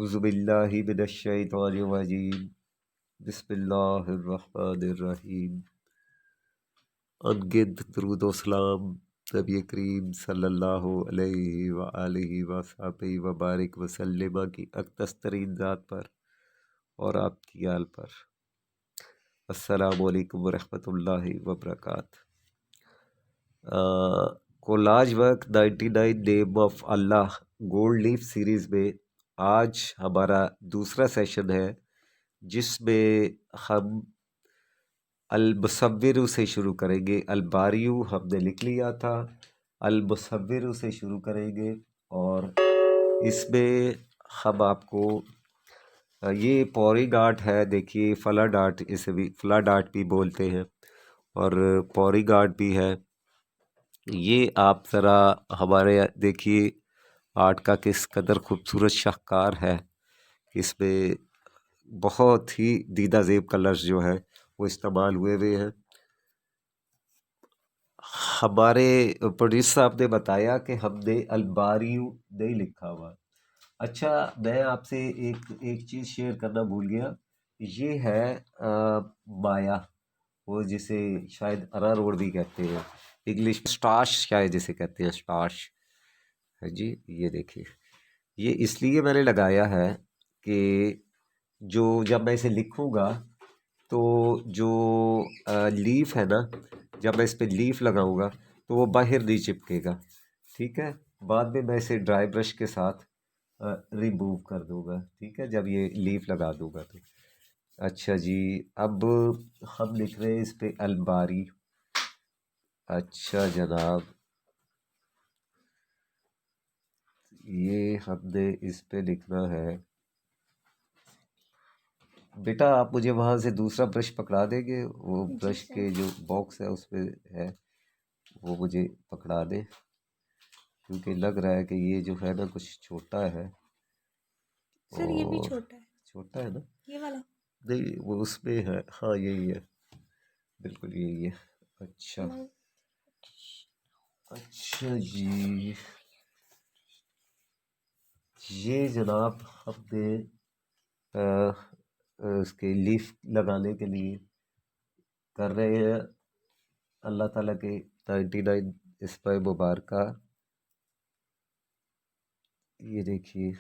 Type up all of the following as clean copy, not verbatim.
اعوذ باللہ من الشیطان الرجیم بسم اللہ الرحمن الرحیم۔ انگد درود و سلام نبی کریم صلی اللہ علیہ وآلہ وصحبہ وبارک وسلم کی اقدس ترین ذات پر اور آپ کی آل پر۔ السلام علیکم ورحمۃ اللہ وبرکاتہ۔ کولاج ورک 99 نیم آف اللہ گولڈ لیف سیریز میں آج ہمارا دوسرا سیشن ہے، جس میں ہم المصور سے شروع کریں گے۔ الباریو ہم نے لکھ لیا تھا، المصور سے شروع کریں گے، اور اس میں ہم آپ کو یہ پورنگ آرٹ ہے، دیکھیے فلڈ آرٹ، اسے بھی فلڈ آرٹ بھی بولتے ہیں اور پورنگ آرٹ بھی ہے۔ یہ آپ ذرا ہمارے دیکھیے آرٹ کا کس قدر خوبصورت شاہکار ہے۔ اس میں بہت ہی دیدہ زیب کلرز جو ہے وہ استعمال ہوئے ہیں۔ ہمارے پروڈیوسر صاحب نے بتایا کہ ہم نے الباریو نہیں لکھا ہوا۔ اچھا، میں آپ سے ایک چیز شیئر کرنا بھول گیا، یہ ہے مایا، وہ جسے شاید ارا روڈ بھی کہتے ہیں، انگلش سٹاش شاید جسے کہتے ہیں، سٹاش ہے جی۔ یہ دیکھیے، یہ اس لیے میں نے لگایا ہے کہ جو جب میں اسے لکھوں گا تو جو لیف ہے نا، جب میں اس پہ لیف لگاؤں گا تو وہ باہر نہیں چپکے گا، ٹھیک ہے۔ بعد میں اسے ڈرائی برش کے ساتھ ریموو کر دوں گا، ٹھیک ہے، جب یہ لیف لگا دوں گا تو۔ اچھا جی، اب ہم لکھ رہے ہیں اس پہ الباری۔ اچھا جناب، یہ ہم نے اس پہ لکھنا ہے۔ بیٹا آپ مجھے وہاں سے دوسرا برش پکڑا دیں گے؟ وہ برش کے جو باکس ہے اس پہ ہے، وہ مجھے پکڑا دیں، کیونکہ لگ رہا ہے کہ یہ جو ہے نا کچھ چھوٹا ہے۔ سر یہ بھی چھوٹا ہے، چھوٹا ہے نا؟ یہ والا نہیں، وہ اس میں ہے، ہاں یہی ہے، بالکل یہی ہے۔ اچھا اچھا جی، یہ جناب ہم نے اس کے لیف لگانے کے لیے کر رہے ہیں اللہ تعالیٰ کے 99 اسماء مبارکہ۔ یہ دیکھیے،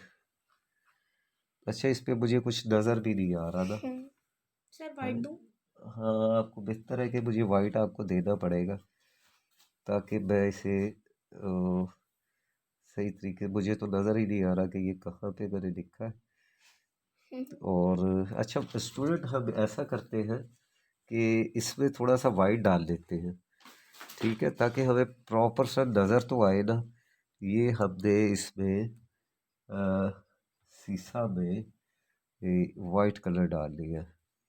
اچھا اس پہ مجھے کچھ نظر بھی نہیں آ رہا نا۔ سر وائٹ دوں؟ ہاں، آپ کو بہتر ہے کہ مجھے وائٹ آپ کو دینا پڑے گا، تاکہ میں اسے صحیح طریقے، مجھے تو نظر ہی نہیں آ رہا کہ یہ کہاں پہ میں نے لکھا ہے۔ اور اچھا اسٹوڈنٹ، ہم ایسا کرتے ہیں کہ اس میں تھوڑا سا وائٹ ڈال دیتے ہیں، ٹھیک ہے، تاکہ ہمیں پراپر سا نظر تو آئے نا۔ یہ ہم نے اس میں سیسا میں وائٹ کلر ڈال دیا،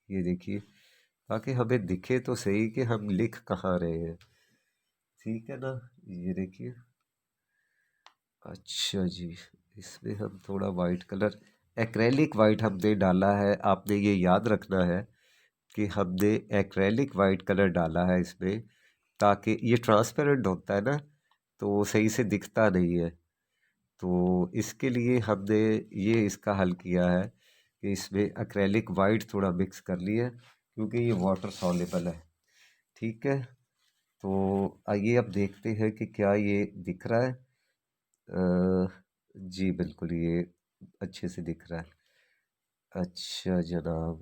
یہ دیکھیے، تاکہ ہمیں دکھے تو صحیح کہ ہم لکھ کہاں رہے ہیں، ٹھیک ہے نا۔ یہ دیکھیے، اچھا جی، اس میں ہم تھوڑا وائٹ کلر، ایکریلک وائٹ ہم نے ڈالا ہے۔ آپ نے یہ یاد رکھنا ہے کہ ہم نے ایکریلک وائٹ کلر ڈالا ہے اس میں، تاکہ یہ ٹرانسپیرنٹ ہوتا ہے نا، تو وہ صحیح سے دکھتا نہیں ہے۔ تو اس کے لیے ہم نے یہ اس کا حل کیا ہے کہ اس میں ایکریلک وائٹ تھوڑا مکس کر لیا، کیونکہ یہ واٹر سالبل ہے، ٹھیک ہے۔ تو آئیے اب دیکھتے ہیں کہ کیا یہ دکھ رہا ہے۔ جی بالکل، یہ اچھے سے دکھ رہا ہے۔ اچھا جناب،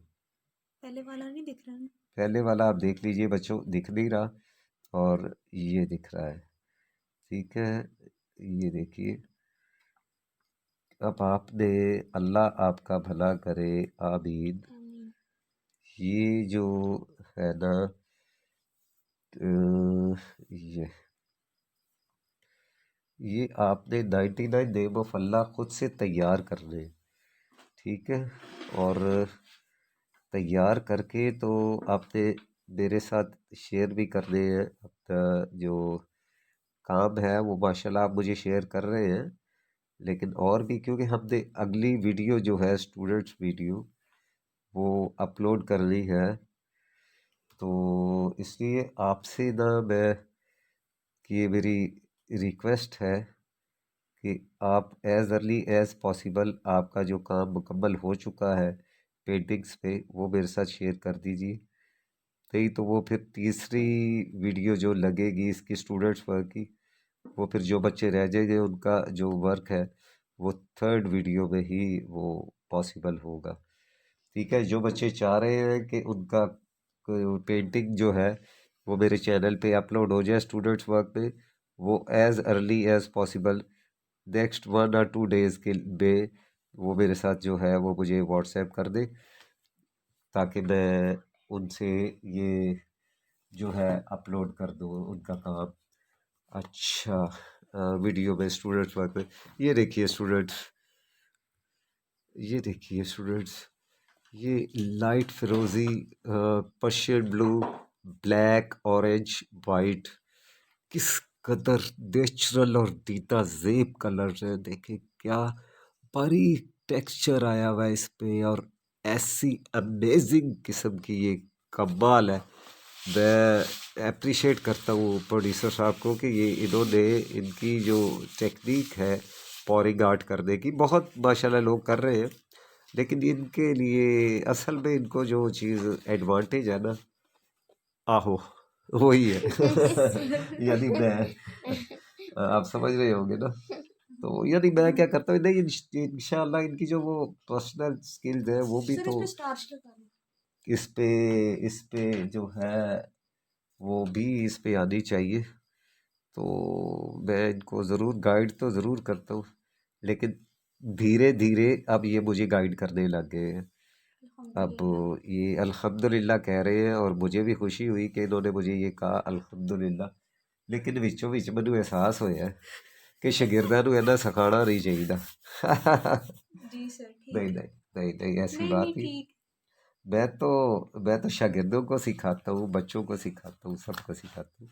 پہلے والا نہیں دکھ رہا نا؟ پہلے والا آپ دیکھ لیجئے بچوں، دکھ نہیں رہا، اور یہ دکھ رہا ہے، ٹھیک ہے۔ یہ دیکھیے، اب آپ نے، اللہ آپ کا بھلا کرے، آمین۔ یہ جو ہے نا، یہ آپ نے 99 نیم آف اللہ خود سے تیار کرنے، ٹھیک ہے، اور تیار کر کے تو آپ نے میرے ساتھ شیئر بھی کرنے ہیں۔ اپنا جو کام ہے وہ ماشاءاللہ آپ مجھے شیئر کر رہے ہیں، لیکن اور بھی، کیونکہ ہم نے اگلی ویڈیو جو ہے اسٹوڈنٹس ویڈیو وہ اپلوڈ کرنی ہے، تو اس لیے آپ سے نا میں، کہ یہ میری ریکویسٹ ہے کہ آپ ایز ارلی ایز پاسبل آپ کا جو کام مکمل ہو چکا ہے پینٹنگز پہ وہ میرے ساتھ شیئر کر دیجیے، نہیں تو وہ پھر تیسری ویڈیو جو لگے گی اس کی اسٹوڈنٹس ورک کی، وہ پھر جو بچے رہ جائیں گے ان کا جو ورک ہے وہ تھرڈ ویڈیو میں ہی وہ پاسبل ہوگا، ٹھیک ہے۔ جو بچے چاہ رہے ہیں کہ ان کا پینٹنگ جو ہے وہ میرے چینل پہ اپلوڈ ہو جائے اسٹوڈنٹس ورک پہ، وہ as early as possible next 1 اور 2 ڈیز کے میں وہ میرے ساتھ جو ہے وہ مجھے واٹس ایپ کر دے، تاکہ میں ان سے یہ جو ہے اپلوڈ کر دوں ان کا کام۔ اچھا، ویڈیو میں اسٹوڈنٹس ورک میں یہ دیکھیے اسٹوڈنٹس، یہ دیکھیے اسٹوڈنٹس، یہ لائٹ فیروزی، پرشین بلو، بلیک، اورنج، وائٹ، کس قدر نیچرل اور دیتا زیب کلر ہے، دیکھیں کیا باریک ٹیکسچر آیا ہوا ہے اس پہ، اور ایسی امیزنگ قسم کی یہ کمال ہے۔ میں اپریشیٹ کرتا ہوں پروڈیوسر صاحب کو کہ یہ انہوں نے ان کی جو ٹیکنیک ہے پورنگ آرٹ کرنے کی، بہت ماشاءاللہ لوگ کر رہے ہیں، لیکن ان کے لیے اصل میں ان کو جو چیز ایڈوانٹیج ہے نا، آہو وہی ہے یعنی میں، آپ سمجھ رہے ہوں گے نا، تو یعنی میں کیا کرتا ہوں، نہیں انشاءاللہ ان کی جو وہ پرسنل سکلز ہیں وہ بھی سر تو اس پہ اسٹارٹ کرنا. اس پہ جو ہے وہ بھی اس پہ آنی چاہیے، تو میں ان کو ضرور گائیڈ تو ضرور کرتا ہوں، لیکن دھیرے دھیرے اب یہ مجھے گائیڈ کرنے لگ گئے ہیں، اب الحمدللہ. یہ الحمدللہ کہہ رہے ہیں، اور مجھے بھی خوشی ہوئی کہ انہوں نے مجھے یہ کہا الحمدللہ، لیکن وچوں وچ مینوں احساس ہویا ہے کہ شاگرداں نوں اینا سکھانا نہیں چاہیے جی سر ٹھیک نہیں ہے. نہیں نہیں نہیں، ایسی نہیں بات نہیں نہیں، ٹھیک. میں تو میں تو شاگردوں کو سکھاتا ہوں، بچوں کو سکھاتا ہوں، سب کو سکھاتا ہوں۔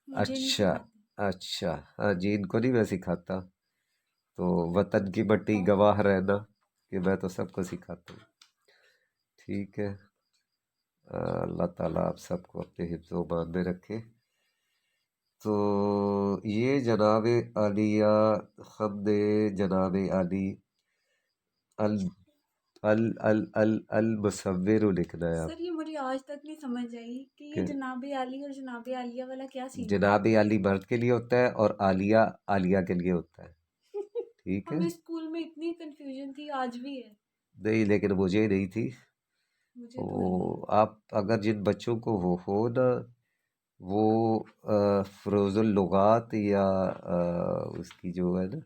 مجھے نہیں اچھا سکھاتے. اچھا، ہاں جی، ان کو نہیں میں سکھاتا، تو وطن کی مٹی گواہ رہنا کہ میں تو سب کو سکھاتا ہوں، ٹھیک ہے۔ اللہ تعالیٰ آپ سب کو اپنے حفظ و امان میں رکھے۔ تو یہ جناب عالیہ، ہم نے جناب علی ال ال ال ال المصور لکھنا ہے آپ سر یہ مجھے آج تک نہیں سمجھ آئی کہ یہ کہ جناب علی اور جناب عالیہ والا کیا سین ہے. جناب علی مرد کے لیے ہوتا ہے اور عالیہ عالیہ کے لیے ہوتا ہے، ٹھیک ہے۔ ہمیں اسکول میں اتنی کنفیوژن تھی، آج بھی ہے. نہیں لیکن مجھے نہیں تھی، مجھے تو ہے. وہ آپ اگر جن بچوں کو وہ ہو نا، وہ فروز اللغات یا اس کی جو ہے نا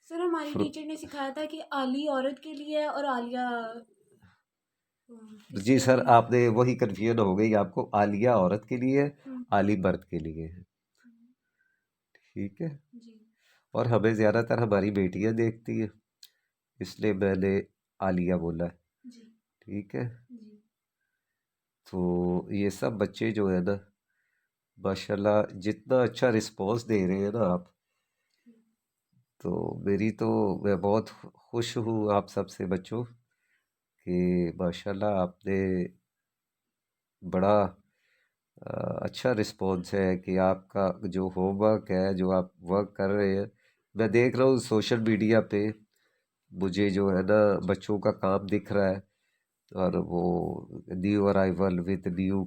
سر ہماری ٹیچر نے سکھایا تھا کہ علی عورت کے لیے ہے اور عالیہ جی کسی اور سر، کے لیے. آپ نے وہی کنفیوژن ہو گئی آپ کو، عالیہ عورت کے لیے ہے، ہم، عالی مرد کے لیے ہے، ٹھیک ہے۔ جی اور ہمیں زیادہ تر ہماری بیٹیاں دیکھتی ہیں، اس لیے میں نے عالیہ بولا ہے، جی ٹھیک ہے۔ جی. تو یہ سب بچے جو ہے نا ماشاءاللہ جتنا اچھا رسپانس دے رہے ہیں نا آپ، تو میں بہت خوش ہوں آپ سب سے بچوں کہ ماشاءاللہ آپ نے بڑا اچھا رسپانس ہے کہ آپ کا جو ہوم ورک ہے، جو آپ ورک کر رہے ہیں، میں دیکھ رہا ہوں سوشل میڈیا پہ، مجھے جو ہے نا بچوں کا کام دکھ رہا ہے، اور وہ new arrival with new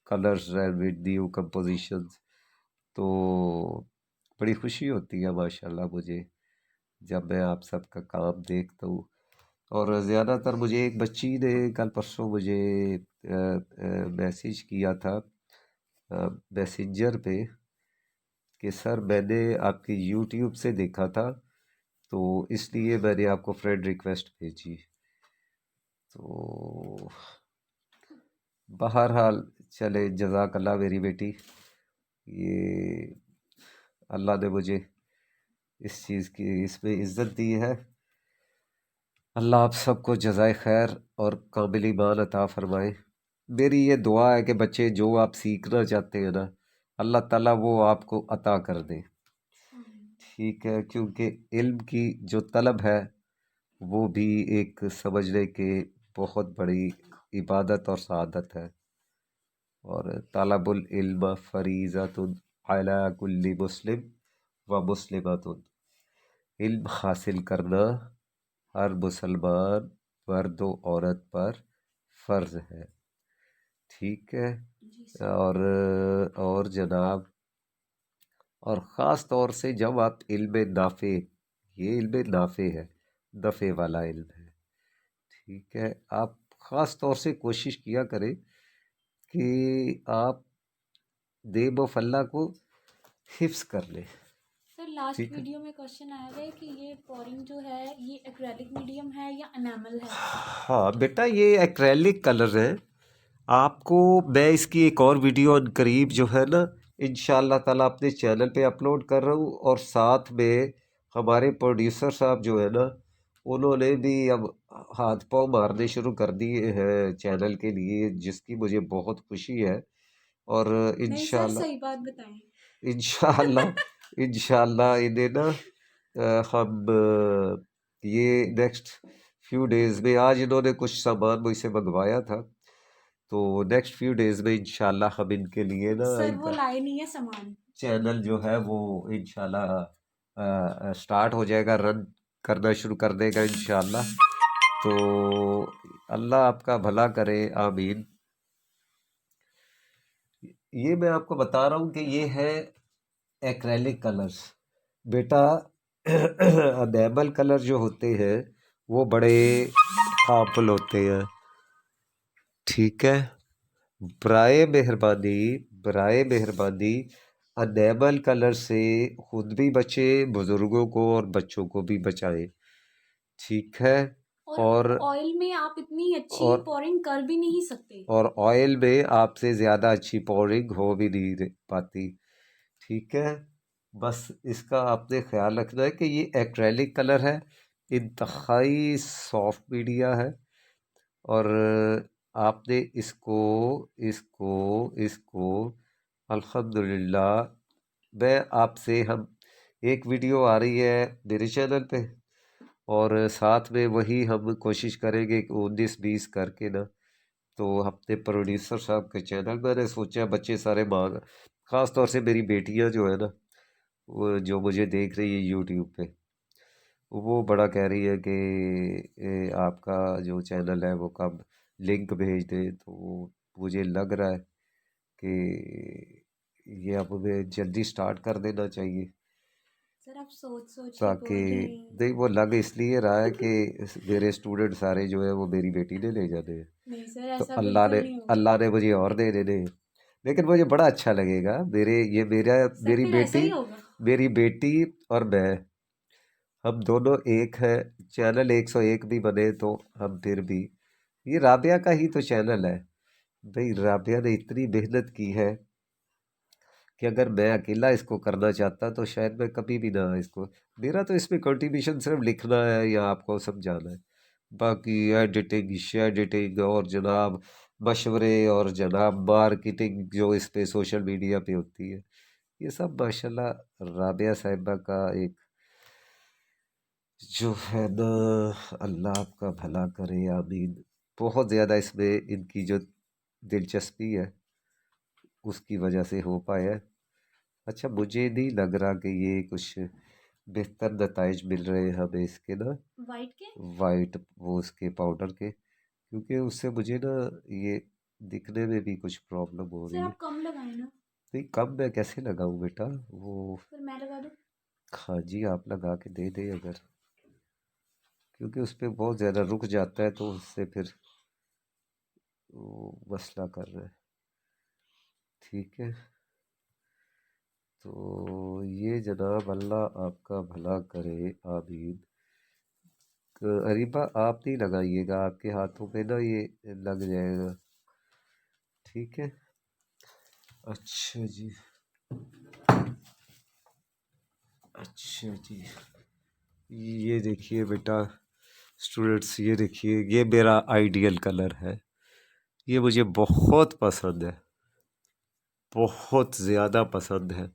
colours and with new compositions, تو بڑی خوشی ہوتی ہے ماشاءاللہ مجھے جب میں آپ سب کا کام دیکھتا ہوں۔ اور زیادہ تر مجھے ایک بچی نے کل پرسوں مجھے میسیج کیا تھا میسنجر پہ کہ سر میں نے آپ کی یوٹیوب سے دیکھا تھا، تو اس لیے میں نے آپ کو فرینڈ ریکویسٹ بھیجی، تو بہرحال چلے، جزاک اللہ میری بیٹی، یہ اللہ نے مجھے اس چیز کی اس میں عزت دی ہے، اللہ آپ سب کو جزائے خیر اور کامل ایمان عطا فرمائے۔ میری یہ دعا ہے کہ بچے جو آپ سیکھنا چاہتے ہیں نا، اللہ تعالیٰ وہ آپ کو عطا کر دے، ٹھیک ہے، کیونکہ علم کی جو طلب ہے وہ بھی ایک سمجھنے کے بہت بڑی عبادت اور سعادت ہے، اور طلب العلم فریضۃ علی کل مسلم و مسلمۃ، علم حاصل کرنا ہر مسلمان مرد و عورت پر فرض ہے، ٹھیک ہے؟ جی سر۔ اور جناب، اور خاص طور سے جب آپ علم نافع، یہ علم نافع ہے، نفع والا علم ہے، ٹھیک ہے؟ آپ خاص طور سے کوشش کیا کریں کہ آپ نیم آف اللہ کو حفظ کر لیں، سر لاسٹ ٹھیک ہے؟ ویڈیو میں کوشچن آیا تھا کہ یہ پورنگ جو ہے یہ ایکریلک میڈیم ہے یا انیمل ہے؟ ہاں بیٹا، یہ ایکریلک کلر ہے. آپ کو میں اس کی ایک اور ویڈیو ان قریب جو ہے نا انشاءاللہ تعالیٰ اپنے چینل پہ اپلوڈ کر رہا ہوں، اور ساتھ میں ہمارے پروڈیوسر صاحب جو ہے نا انہوں نے بھی اب ہاتھ پاؤں مارنے شروع کر دیے ہیں چینل کے لیے، جس کی مجھے بہت خوشی ہے. اور نہیں سر انشاءاللہ صحیح بات بتائیں۔ انشاءاللہ انشاءاللہ انہیں نا ہم یہ نیکسٹ فیو ڈیز میں، آج انہوں نے کچھ سامان مجھ سے منگوایا تھا، تو نیکسٹ فیو ڈیز میں انشاءاللہ ہم ان کے لیے نا سر ان وہ کا لائے نہیں ہے سامان۔ چینل جو ہے وہ انشاءاللہ سٹارٹ ہو جائے گا، رن کرنا شروع کر دے گا انشاءاللہ. تو اللہ آپ کا بھلا کرے، آمین. یہ میں آپ کو بتا رہا ہوں کہ یہ ہے ایکریلک کلرز. بیٹا انیمل کلر جو ہوتے ہیں وہ بڑے ہارمفل ہوتے ہیں، ٹھیک ہے؟ برائے مہربانی انیمل کلر سے خود بھی بچیں، بزرگوں کو اور بچوں کو بھی بچائیں، ٹھیک ہے؟ اور اور آئل میں آپ اتنی اچھی اور پورنگ کر بھی نہیں سکتے۔ اور آئل میں آپ سے زیادہ اچھی پورنگ ہو بھی نہیں پاتی، ٹھیک ہے؟ بس اس کا آپ نے خیال رکھنا ہے کہ یہ ایکریلک کلر ہے، انتہائی سافٹ میڈیا ہے، اور آپ نے اس کو الحمدللہ، میں آپ سے ہم ایک ویڈیو آ رہی ہے میرے چینل پہ، اور ساتھ میں وہی ہم کوشش کریں گے کہ 19-20 کر کے نا، تو اپنے پروڈیوسر صاحب کے چینل میں نے سوچا بچے سارے مانگ، خاص طور سے میری بیٹیاں جو ہے نا، وہ جو مجھے دیکھ رہی ہے یوٹیوب پہ، وہ بڑا کہہ رہی ہے کہ آپ کا جو چینل ہے وہ کب لنک بھیج دے. تو مجھے لگ رہا ہے کہ یہ اب ہمیں جلدی سٹارٹ کر دینا چاہیے، سر آپ سوچ سوچ کے بول رہے تاکہ ہیں۔ نہیں، وہ لگ اس لیے رہا ہے کہ میرے اسٹوڈنٹ سارے جو ہے وہ میری بیٹی نے لے جانے ہیں، نہیں سر تو ایسا اللہ نے بالکل نہیں ہوگا۔ اللہ نے مجھے اور دے دینے ہیں. لیکن مجھے بڑا اچھا لگے گا، سر میری پھر ایسا بیٹی ہی ہوگا۔ میری بیٹی اور میں، ہم دونوں ایک ہیں. چینل 101 بھی بنے تو ہم پھر بھی، یہ رابعہ کا ہی تو چینل ہے بھئی. رابعہ نے اتنی محنت کی ہے کہ اگر میں اکیلا اس کو کرنا چاہتا تو شاید میں کبھی بھی نہ اس کو، میرا تو اس میں کنٹریبیوشن صرف لکھنا ہے یا آپ کو سمجھانا ہے، باقی ایڈیٹنگ شیڈیٹنگ اور جناب مشورے اور جناب مارکیٹنگ جو اس پہ سوشل میڈیا پہ ہوتی ہے، یہ سب ماشاءاللہ رابعہ صاحبہ کا ایک جو ہے نا، اللہ آپ کا بھلا کرے، آمین. بہت زیادہ اس میں ان کی جو دلچسپی ہے اس کی وجہ سے ہو پایا ہے. اچھا، مجھے نہیں لگ رہا کہ یہ کچھ بہتر نتائج مل رہے ہیں ہمیں اس کے نا، وائٹ کے؟ وائٹ وہ اس کے پاؤڈر کے، کیونکہ اس سے مجھے نا یہ دکھنے میں بھی کچھ پرابلم ہو سر رہی ہے. آپ کم لگائیں نا۔ نہیں، کم میں کیسے لگاؤں بیٹا؟ وہ سر میں لگا دوں؟ ہاں جی، آپ لگا کے دے دیں اگر، کیونکہ اس پہ بہت زیادہ رک جاتا ہے تو اس سے پھر وہ مسئلہ کر رہے ہیں، ٹھیک ہے؟ تو یہ جناب اللہ آپ کا بھلا کرے، آمین. اریبہ آپ نہیں لگائیے گا، آپ کے ہاتھوں پہ نا یہ لگ جائے گا، ٹھیک ہے؟ اچھا جی، اچھا جی. یہ دیکھیے بیٹا اسٹوڈنٹس، یہ دیکھیے یہ میرا آئیڈیل کلر ہے، یہ مجھے بہت پسند ہے، بہت زیادہ پسند ہے.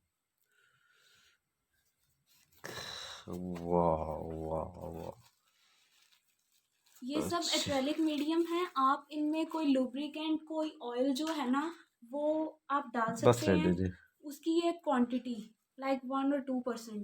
واہ واہ واہ. یہ سب اچھا، ایکریلک میڈیم ہے، آپ ان میں کوئی لوبریکینٹ کوئی آئل جو ہے نا وہ آپ ڈال بس سکتے ہیں، رہنے دیں. اس کی ایک کوانٹٹی لائک 1 or 2%،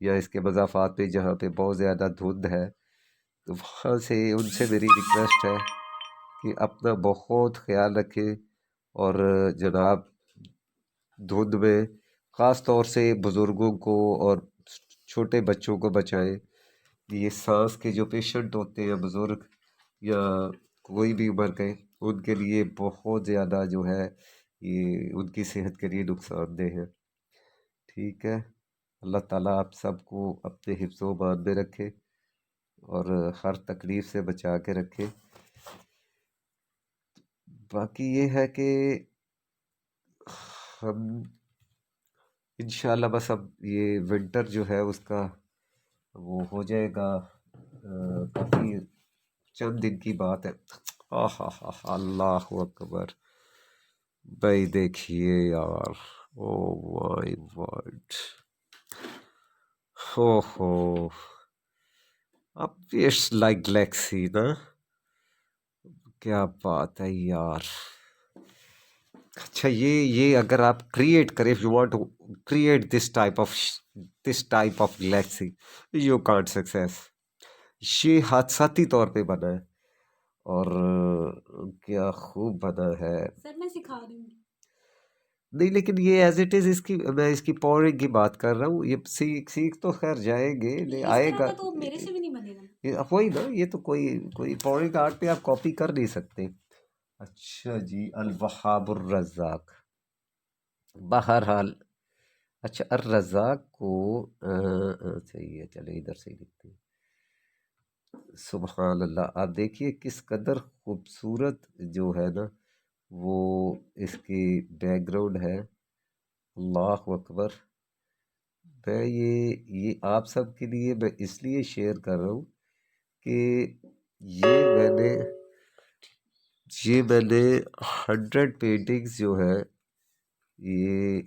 یا اس کے مضافات پہ جہاں پہ بہت زیادہ دھند ہے، تو وہاں سے ان سے میری ریکویسٹ ہے کہ اپنا بہت خیال رکھیں، اور جناب دھند میں خاص طور سے بزرگوں کو اور چھوٹے بچوں کو بچائیں۔ یہ سانس کے جو پیشنٹ ہوتے ہیں بزرگ یا کوئی بھی عمر کے، ان کے لیے بہت زیادہ جو ہے یہ ان کی صحت کے لیے نقصان دہ ہے۔ ٹھیک ہے، اللہ تعالیٰ آپ سب کو اپنے حفظ و امان میں رکھے اور ہر تکلیف سے بچا کے رکھے۔ باقی یہ ہے کہ ہم انشاءاللہ بس اب یہ ونٹر جو ہے اس کا وہ ہو جائے گا، کافی چند دن کی بات ہے۔ اللہ اکبر، بھائی دیکھیے یار، او مائی ورڈ، ہو اب اٹس لائک گلیکسی نا، کیا بات ہے یار۔ اچھا یہ اگر آپ کریٹ کریں، if you want to create this type of galaxy, you can't success۔ یہ حادثاتی طور پہ بنا ہے، اور کیا خوب بنا ہے۔ سر میں سکھا دوں گی۔ نہیں لیکن یہ ایز اٹ از، میں اس کی پاورنگ کی بات کر رہا ہوں۔ یہ سیکھ تو خیر جائیں گے، نہیں، اس آئے طرح گا کا تو میرے سے بھی نہیں بنے گا۔ وہی نا، یہ تو کوئی پاورنگ آرٹ پہ آپ کاپی کر نہیں سکتے۔ اچھا جی، الوہاب الرزاق، بہرحال اچھا الرزاق کو صحیح ہے، چلے ادھر سے ہی لکھتے ہیں۔ سبحان اللہ، آپ دیکھیے کس قدر خوبصورت جو ہے نا وہ اس کی بیک گراؤنڈ ہے۔ اللہ اکبر۔ میں یہ آپ سب کے لیے میں اس لیے شیئر کر رہا ہوں کہ یہ میں نے 100 پینٹنگز جو ہے یہ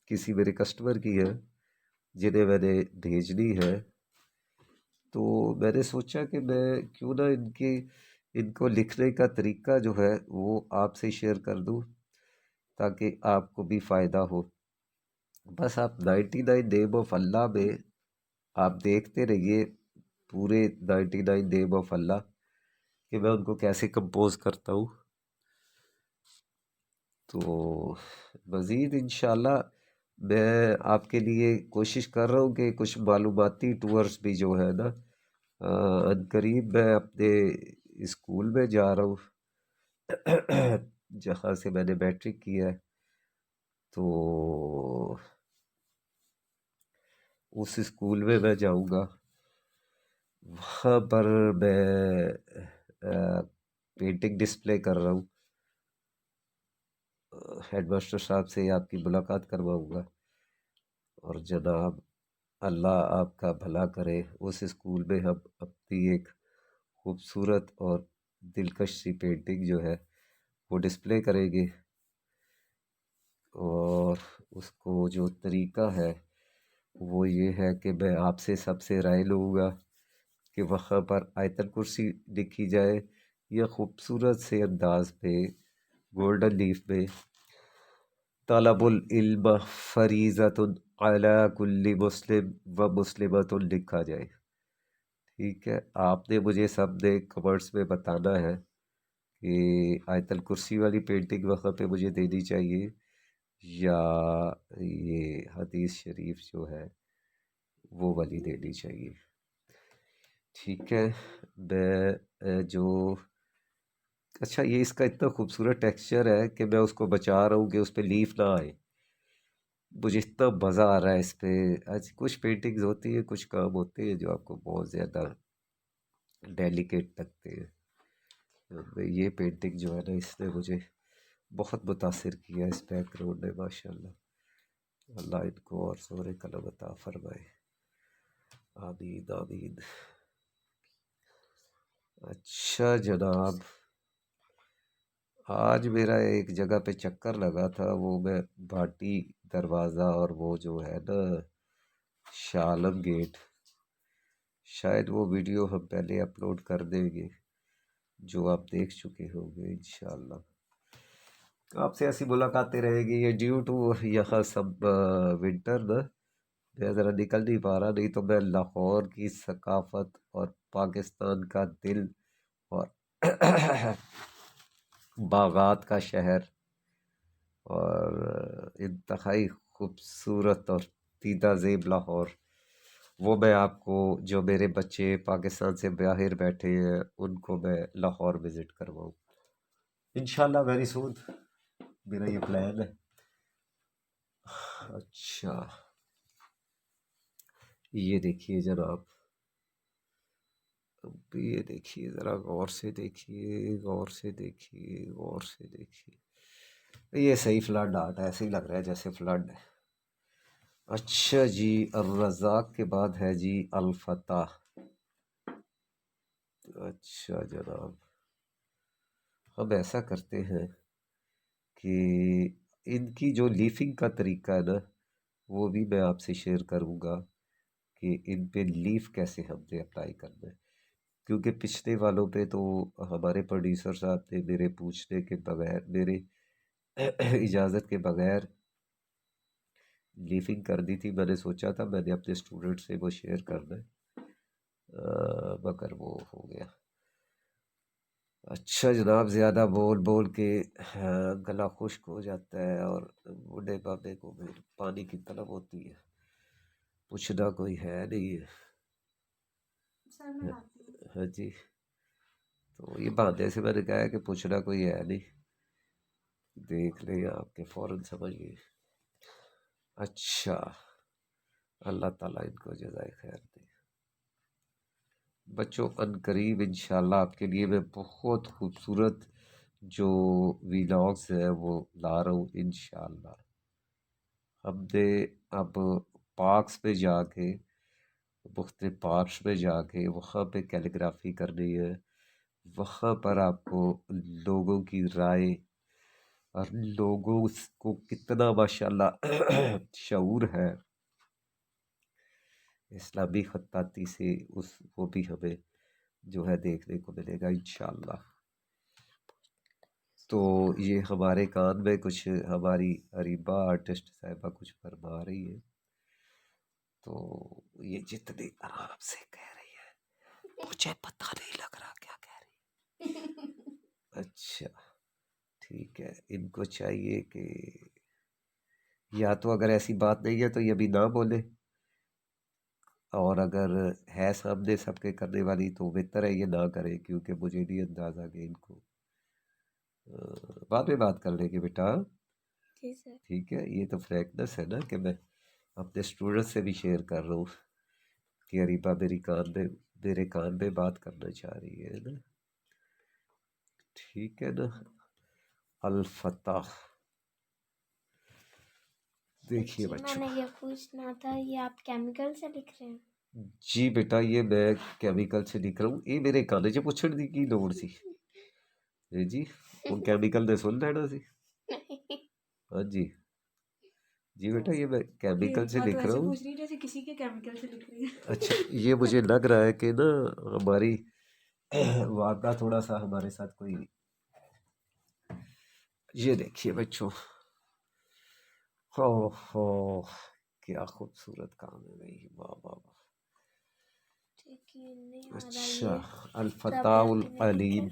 کسی میرے کسٹمر کی ہے جنہیں میں نے بھیجنی ہے، تو میں نے سوچا کہ میں کیوں نہ ان کو لکھنے کا طریقہ جو ہے وہ آپ سے شیئر کر دوں تاکہ آپ کو بھی فائدہ ہو۔ بس آپ 99 نیم آف اللہ میں آپ دیکھتے رہیے، پورے 99 نیم آف اللہ کہ میں ان کو کیسے کمپوز کرتا ہوں۔ تو مزید انشاءاللہ میں آپ کے لیے کوشش کر رہا ہوں کہ کچھ معلوماتی ٹورز بھی جو ہے نا، عنقریب میں اپنے اسکول میں جا رہا ہوں جہاں سے میں نے میٹرک کیا ہے، تو اس اسکول میں جاؤں گا، وہاں پر میں پینٹنگ ڈسپلے کر رہا ہوں۔ ہیڈ ماسٹر صاحب سے آپ کی ملاقات کرواؤں گا، اور جناب اللہ آپ کا بھلا کرے، اس اسکول میں ہم اپنی ایک خوبصورت اور دلکش سی پینٹنگ جو ہے وہ ڈسپلے کریں گے، اور اس کو جو طریقہ ہے وہ یہ ہے کہ میں آپ سے سب سے رائے لوں گا کہ وہاں پر آیت الکرسی لکھی جائے، یا خوبصورت سے انداز پہ گولڈن لیف میں طلب العلم فریضۃ علی کل مسلم و مسلمۃ لکھا جائے۔ ٹھیک ہے، آپ نے مجھے سب نے کمنٹس میں بتانا ہے کہ آیت الکرسی والی پینٹنگ وہاں پہ مجھے دینی چاہیے یا یہ حدیث شریف جو ہے وہ والی دینی چاہیے۔ ٹھیک ہے، میں جو اچھا یہ اس کا اتنا خوبصورت ٹیکسچر ہے کہ میں اس کو بچا رہا ہوں کہ اس پہ لیف نہ آئے۔ مجھے اتنا مزہ آ رہا ہے اس پہ۔ کچھ پینٹنگز ہوتی ہیں، کچھ کام ہوتے ہیں جو آپ کو بہت زیادہ ڈیلیکیٹ لگتے ہیں۔ یہ پینٹنگ جو ہے نا اس نے مجھے بہت متاثر کیا، اس بیک گراؤنڈ نے، ماشاء اللہ۔ اللہ ان کو اور زور قلم عطا فرمائے، آمین آمین۔ اچھا جناب، آج میرا ایک جگہ پہ چکر لگا تھا، وہ میں بھاٹی دروازہ اور وہ جو ہے نا شاہ عالم گیٹ، شاید وہ ویڈیو ہم پہلے اپلوڈ کر دیں گے جو آپ دیکھ چکے ہوں گے انشاءاللہ۔ آپ سے ایسی ملاقاتیں رہے گی، یہ ڈیو ٹو یہاں سب ونٹر نا، میں ذرا نکل نہیں پا رہا، نہیں تو میں لاہور کی ثقافت اور پاکستان کا دل اور باغات کا شہر اور انتہائی خوبصورت اور دیدہ زیب لاہور، وہ میں آپ کو، جو میرے بچے پاکستان سے باہر بیٹھے ہیں ان کو میں لاہور وزٹ کرواؤں انشاءاللہ ویری سون، میرا یہ پلان ہے۔ اچھا یہ دیکھیے جناب، اب یہ دیکھیے ذرا غور سے دیکھیے، غور سے دیکھیے، غور سے دیکھیے، یہ صحیح فلڈ آتا ہے، ایسے ہی لگ رہا ہے جیسے فلڈ ہے۔ اچھا جی، الرزاق کے بعد ہے جی الفتح۔ اچھا جناب، ہم ایسا کرتے ہیں کہ ان کی جو لیفنگ کا طریقہ ہے نا، وہ بھی میں آپ سے شیئر کروں گا کہ ان پہ لیف کیسے ہم نے اپلائی کرنا ہے، کیونکہ پچھلے والوں پہ تو ہمارے پروڈیوسر صاحب نے میرے پوچھنے کے بغیر، میرے اجازت کے بغیر لیفنگ کر دی تھی۔ میں نے سوچا تھا میں نے اپنے اسٹوڈنٹ سے وہ شیئر کرنا ہے، مگر وہ ہو گیا۔ اچھا جناب، زیادہ بول بول کے گلا خشک ہو جاتا ہے اور بوڑھے بابے کو پھر پانی کی طلب ہوتی ہے، پوچھنا کوئی ہے نہیں ہے۔ سر میں لاتی ہوں۔ ہاں جی، تو یہ بہانے سے میں نے کہا ہے کہ پوچھنا کوئی ہے نہیں، دیکھ لیں آپ کے فوراً سمجھ گئے۔ اچھا، اللہ تعالیٰ ان کو جزائے خیر دے۔ بچوں ان قریب انشاءاللہ آپ کے لیے میں بہت خوبصورت جو ویلاگز ہے وہ لا رہا ہوں انشاءاللہ۔ ہم نے اب پارکس پہ جا کے، مختلف پارکس پہ جا کے وہاں پہ کیلیگرافی کرنی ہے، وہاں پر آپ کو لوگوں کی رائے اور لوگوں کو کتنا ماشاءاللہ شعور ہے اسلامی خطاطی سے، اس وہ بھی ہمیں جو ہے دیکھنے کو ملے گا انشاءاللہ۔ تو یہ ہمارے کان میں کچھ ہماری اریبہ آرٹسٹ صاحبہ کچھ فرما رہی ہے، تو یہ جتنی آرام سے کہہ رہی ہے مجھے پتہ نہیں لگ رہا کیا کہہ رہی ہے۔ اچھا ٹھیک ہے، ان کو چاہیے کہ یا تو اگر ایسی بات نہیں ہے تو یہ بھی نہ بولے، اور اگر ہے سامنے سب کے کرنے والی تو بہتر ہے یہ نہ کرے، کیونکہ مجھے نہیں اندازہ کہ ان کو بعد میں بات کر لیں گے بیٹا، جی سر۔ ٹھیک ہے۔ یہ تو فریکنس ہے نا کہ میں اپنے اسٹوڈنٹ سے بھی شیئر کر رہا ہوں کہ اریبہ میرے کان میں بات کرنا چاہ رہی ہے نا، ٹھیک ہے نا۔ الفتح دیکھیے جی میں بچوں، نے یہ پوچھنا تھا، یہ آپ کیمیکل سے لکھ رہے ہیں؟ جی بیٹا یہ میں کیمیکل سے لکھ رہا ہوں، یہ میرے کانے چ پوچھن دی کی لوڑ سی جی، وہ کیمیکل نے سن لینا سی۔ ہاں جی، جی بیٹا یہ میں کیمیکل سے لکھ رہا ہوں۔ پوچھ رہی جیسے کسی کے کیمیکل سے لکھ رہی ہے۔ اچھا یہ مجھے لگ رہا ہے کہ نا ہماری واقعہ تھوڑا سا ہمارے ساتھ کوئی، یہ دیکھیے بچوں، ہو کیا خوبصورت کام ہے بھائی، واہ واہ واہ۔ اچھا، الفتح العلیم،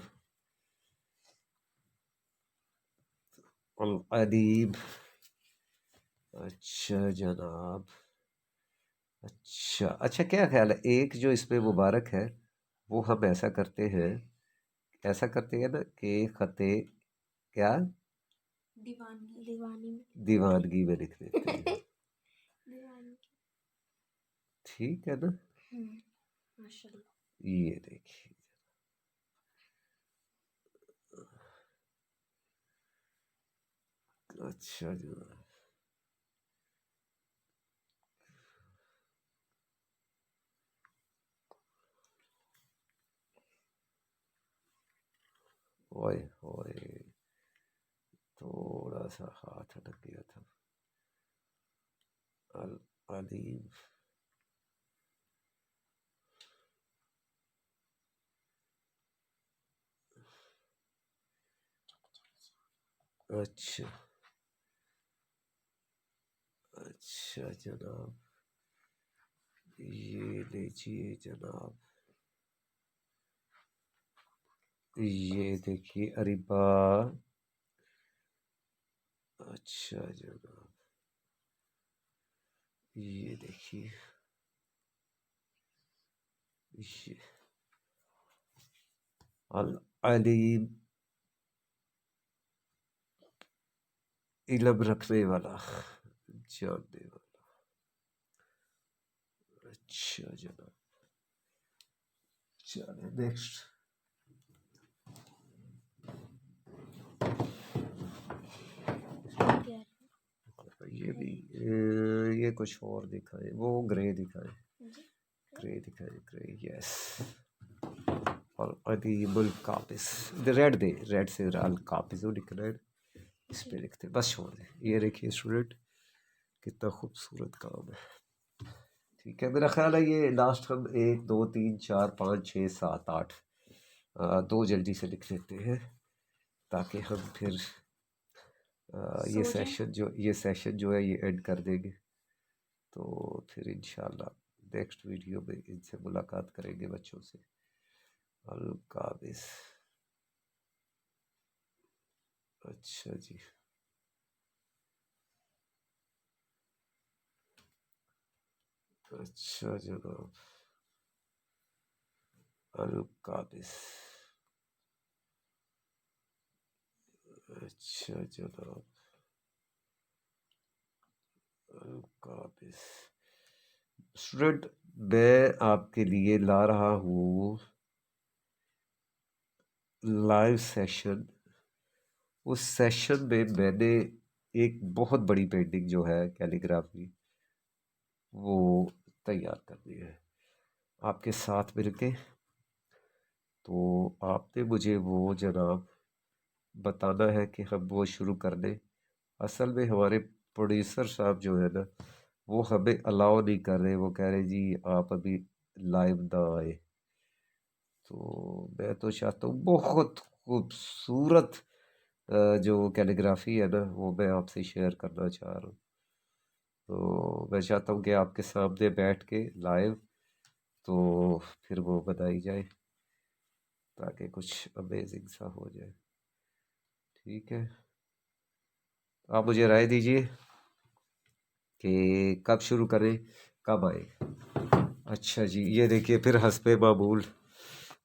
العلیم، اچھا جناب، اچھا اچھا کیا خیال ہے ایک جو اس میں مبارک ہے وہ ہم ایسا کرتے ہیں، ایسا کرتے ہیں نا کہ خطے کیا دیوانگی میں لکھ دیتے ہیں، ٹھیک ہے نا۔ یہ دیکھیے اچھا جناب، اوئے ہوئے تھوڑا سا ہاتھ اٹک گیا تھا، العلیم، اچھا اچھا جناب، یہ لیجیے جناب، یہ دیکھیے اریبا، اچھا جناب یہ دیکھیے یہ العلیم، علم رکھنے والا، جاننے والا، اچھا جناب چلے نیکسٹ. کیا ہے یہ بھی یہ کچھ اور دکھائے، وہ گرے دکھائے، جی گرے دکھائے، گرے یس. اور ادیب القابس، ریڈ دے، ریڈ سے القابس جو لکھنا ہے اس پہ لکھتے، بس چھوڑ دیں. یہ دیکھیے اسٹوڈنٹ کتنا خوبصورت کام ہے. ٹھیک ہے، میرا خیال ہے یہ لاسٹ ہم 1 2 3 4 5 6 7 8 دو جلدی سے لکھ لیتے ہیں تاکہ ہم پھر یہ سو جائیں. سیشن جو ہے یہ اینڈ کر دیں گے. تو پھر انشاءاللہ نیکسٹ ویڈیو میں ان سے ملاقات کریں گے بچوں سے. القابس، اچھا جی، اچھا جناب القابس، اچھا جناب القابس. اسٹوڈنٹ میں آپ کے لیے لا رہا ہوں لائیو سیشن. اس سیشن میں نے ایک بہت بڑی پینٹنگ جو ہے کیلیگرافی وہ تیار کرنی ہے آپ کے ساتھ مل کے. تو آپ نے مجھے وہ جناب بتانا ہے کہ ہم وہ شروع کر دیں. اصل میں ہمارے پروڈیوسر صاحب جو ہے نا وہ ہمیں الاؤ نہیں کر رہے، وہ کہہ رہے جی آپ ابھی لائیو نہ آئے. تو میں تو چاہتا ہوں بہت خوبصورت جو کیلیگرافی ہے نا وہ میں آپ سے شیئر کرنا چاہ رہا ہوں. تو میں چاہتا ہوں کہ آپ کے سامنے بیٹھ کے لائیو تو پھر وہ بتائی جائے تاکہ کچھ امیزنگ سا ہو جائے. ٹھیک ہے، آپ مجھے رائے دیجئے کہ کب شروع کریں، کب آئے. اچھا جی، یہ دیکھیے پھر حسب معمول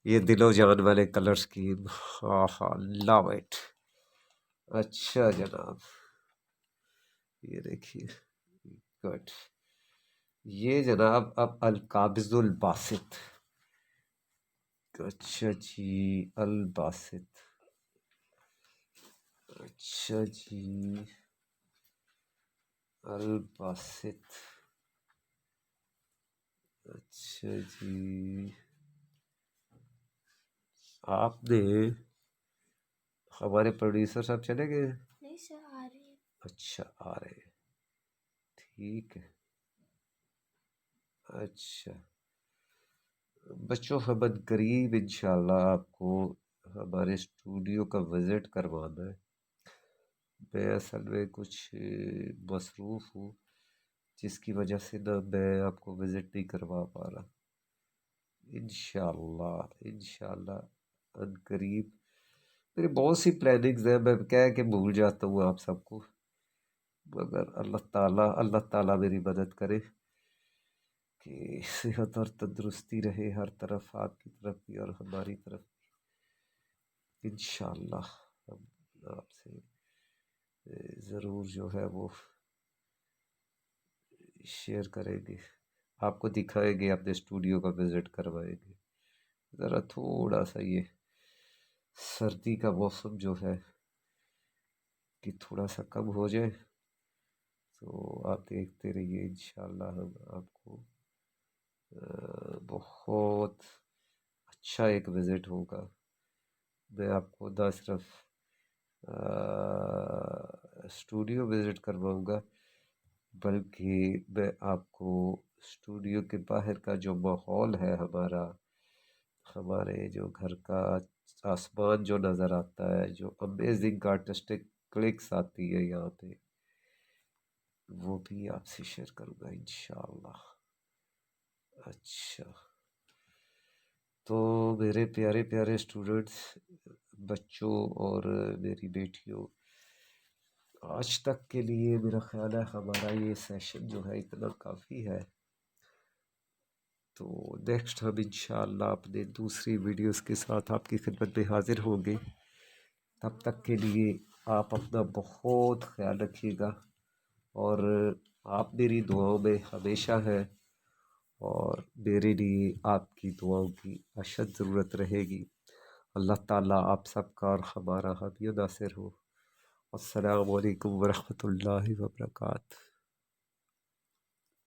یہ دل و جان والے کلر اسکیم، ہاں ہاں لو اٹ. اچھا جناب یہ دیکھیے گڈ. یہ جناب اب القابض الباسط، اچھا جی الباسط، اچھا جی الباسط، اچھا جی. آپ نے ہمارے پروڈیوسر صاحب چلے گئے؟ نہیں سر آ رہی ہے. اچھا آ رہے ہیں، ٹھیک ہے. اچھا بچوں ہم قریب انشاءاللہ آپ کو ہمارے اسٹوڈیو کا وزٹ کروانا ہے. میں اصل میں کچھ مصروف ہوں جس کی وجہ سے نہ میں آپ کو وزٹ نہیں کروا پا رہا. انشاءاللہ انشاءاللہ ان قریب. میری بہت سی پلاننگز ہیں، میں کہہ کے بھول جاتا ہوں آپ سب کو، مگر اللہ تعالیٰ میری مدد کرے کہ صحت اور تندرستی رہے ہر طرف، آپ کی طرف بھی اور ہماری طرف بھی. انشاءاللہ ہم آپ سے ضرور جو ہے وہ شیئر کریں گے، آپ کو دکھائیں گے، اپنے اسٹوڈیو کا وزٹ کروائیں گے. ذرا تھوڑا سا یہ سردی کا موسم جو ہے کہ تھوڑا سا کم ہو جائے تو آپ دیکھتے رہیے، انشاءاللہ ہم آپ کو بہت اچھا ایک وزٹ ہوگا. میں آپ کو نہ صرف اسٹوڈیو وزٹ کرواؤں گا بلکہ میں آپ کو اسٹوڈیو کے باہر کا جو ماحول ہے ہمارے جو گھر کا آسمان جو نظر آتا ہے، جو امیزنگ آرٹسٹک کلکس آتی ہے یہاں پہ، وہ بھی آپ سے شیئر کروں گا انشاءاللہ. اچھا، تو میرے پیارے پیارے اسٹوڈنٹس، بچوں اور میری بیٹیوں، آج تک کے لیے میرا خیال ہے ہمارا یہ سیشن جو ہے اتنا کافی ہے. تو نیکسٹ ہم انشاءاللہ اپنے دوسری ویڈیوز کے ساتھ آپ کی خدمت میں حاضر ہوں گے. تب تک کے لیے آپ اپنا بہت خیال رکھیے گا، اور آپ میری دعاؤں میں ہمیشہ ہیں، اور میرے لیے آپ کی دعاؤں کی اشد ضرورت رہے گی. اللہ تعالیٰ آپ سب کا اور ہمارا حامی و ناصر ہو. السلام علیکم ورحمۃ اللہ وبرکاتہ.